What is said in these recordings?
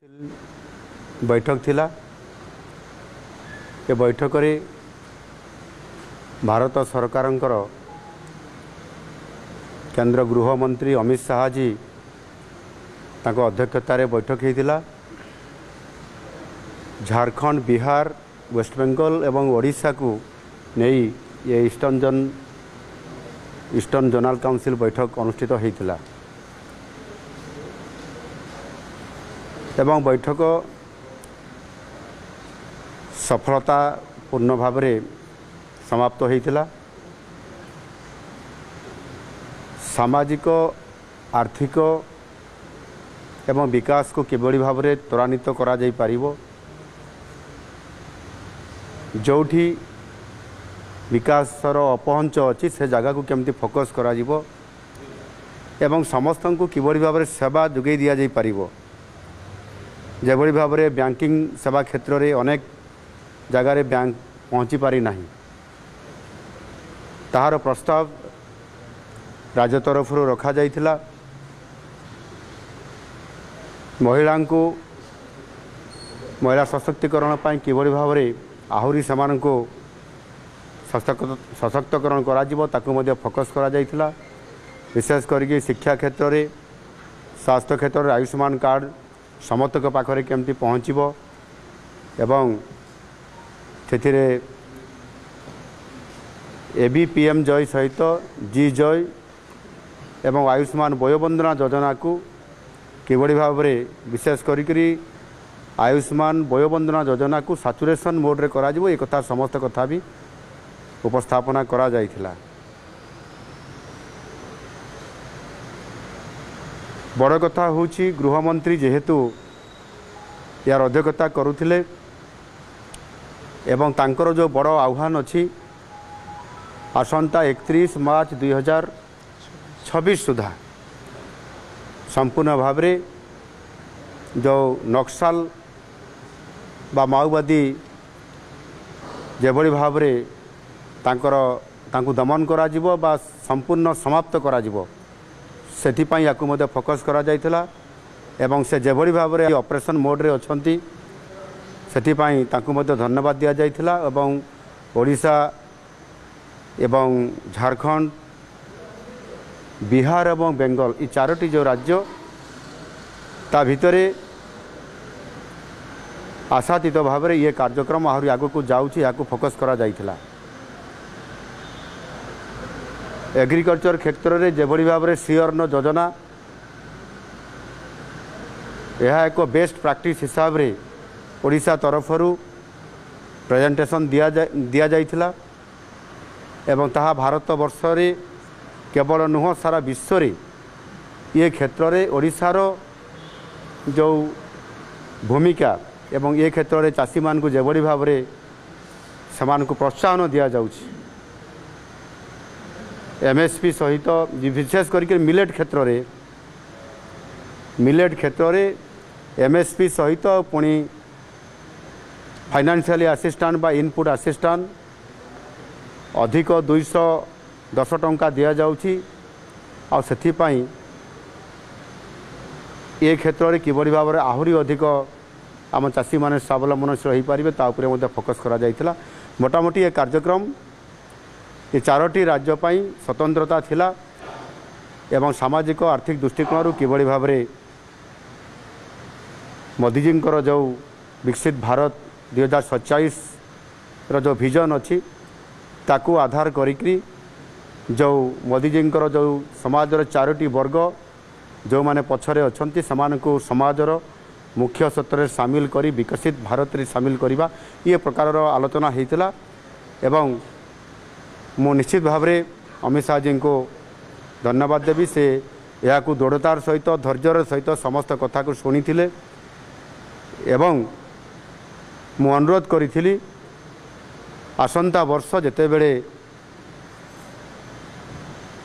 बैठक थिला ए बैठक रे भारत सरकारंकर केंद्र गृह मंत्री अमित शाह जी ताको अध्यक्षतार बैठक होता। झारखंड, बिहार, वेस्ट बेंगल एवं ओडिशा को नहीं ये ईस्टर्न जोनल काउंसिल बैठक अनुष्ठित होता एवं बैठक सफलतापूर्ण भाव में समाप्त होता। सामाजिक, आर्थिक एवं विकास को किभली भाव में त्वरान्वित करा जाई पारिबो, जोठी विकासर अपहंच अच्छी से जगह को केमती फोकस करा जिवो एवं समस्त को किभली भाव में सेवा जोगई दिया जाई पारिबो। जेभली भाव में बैंकिंग सेवा क्षेत्र में अनेक जगार बैंक पहुँची पारि नाही, ताहार प्रस्ताव राज्य तरफ रखा जाइथिला। महिला सशक्तिकरण पाई किभली भाव में आहुरी समान को सशक्तकरण करा जिवो ताकू मध्य फोकस करा जाइथिला। विशेष करके शिक्षा क्षेत्र में, स्वास्थ्य क्षेत्र में आयुष्मान कार्ड समस्त पाखरे केमती पहुँचब एवं से एबीपीएम जय सहित जी जय एवं आयुष्मान वयोवंदना योजना को किभली भाव में विशेष करी आयुष्मान वयोवंदना योजना को सैचुरेशन मोड रे करा जिवो। एक कथा समस्त कथा भी उपस्थापना करा जाइथिला। बड़ कथा होची गृहमंत्री जेहेतु यार अध्यक्षता करुथिले एवं तांकर जो बड़ आह्वान अच्छी आसंता 31 मार्च 2026 सुधा संपूर्ण भाव में जो नक्सल बा माओवादी जेभली भाव में तांको दमन करा जिवो बा संपूर्ण समाप्त करा जिवो सेथिपाई याकु मध्य फोकस करा जाइथिला एवं से जेभली भाव में ऑपरेशन मोड रे अछंती सेथिपाई तांको मध्य धन्यवाद दिया जाइथिला। एवं ओडिशा एवं झारखंड, बिहार एवं बेंगल ये चारोटी जो राज्य ता भितरे आशातीत भाव में ये कार्यक्रम आहरी आगु को जाउछि याकु फोकस करा जाइथिला। एग्रीकल्चर क्षेत्र में जेभली भाव में सियर्न योजना यह एक बेस्ट प्रैक्टिस हिसाब रे ओडिशा तरफरु प्रेजेंटेशन दिया जाइथिला एवं ताहा भारत वर्ष रे केवल नुह सारा विश्व रे ये क्षेत्र में ओडिशार जो भूमिका एवं ये क्षेत्र में चाषी मान को जेभली भाव में समान को प्रोत्साहन दिया जाउछि। एमएसपी सहित विशेष करके मिलेट क्षेत्र में एमएसपी सहित पुणी फाइनेंशियली असिस्टेंट बा इनपुट असिस्टेंट अधिक 210 टंका दिया जाउछि। आ सेथिपाई ये क्षेत्र में किभली भाव में आहुरी अधिक आम चाषी माने स्वावलंबनशील हो पारे ता उपरे मध्य फोकस करा जाइथिला। मोटामोटी ये कार्यक्रम ये चारोटी राज्य पाई स्वतंत्रता थिला एवं सामाजिक आर्थिक दृष्टिकोण किभली भाव में मोदी जी जो विकसित भारत 2047 रो जो विजन अच्छी ताकू आधार करी जो मोदी जी जो समाजर चारोटी वर्ग जो माने पछरे अछंती समान को समाजर मुख्य क्षेत्र में सामिल करी विकसित भारत रे सामिल करिबा ये प्रकार आलोचना होता। एवं मु निश्चित भाव में अमित शाह जी को धन्यवाद देवी। से या दृढ़तार सहित धैर्यर सहित समस्त कथा को शुणी थिले एवं मु अनुरोध करी आसंता वर्ष जेतेबेले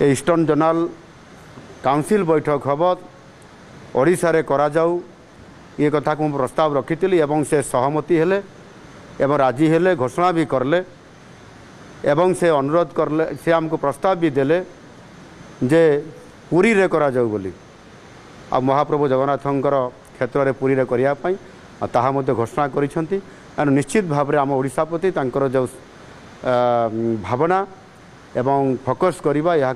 ईस्टर्न जोनल काउंसिल बैठक हम ओडिशा रे करा जाऊ ये कथा को प्रस्ताव रखी एवं से सहमति हेले एवं राजी हेले घोषणा भी करले एवं से अनुरोध करले से आमको प्रस्ताव भी देले जे पुरी रे करा जाऊ बोली। आ महाप्रभु जगन्नाथंकर क्षेत्र में पुरी में करने ताहा मध्य घोषणा करिसेंती। एणु निश्चित भाव में आम ओडिशा प्रति तांकर जो भावना एवं फोकस करवा यहाँ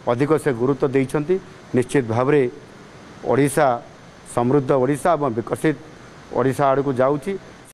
अधिक से गुरुत्व देइछंती। निश्चित भाव में ओडिशा समृद्ध ओडिशा एवं विकसित ओडिशा आड़ को जाऊँगी।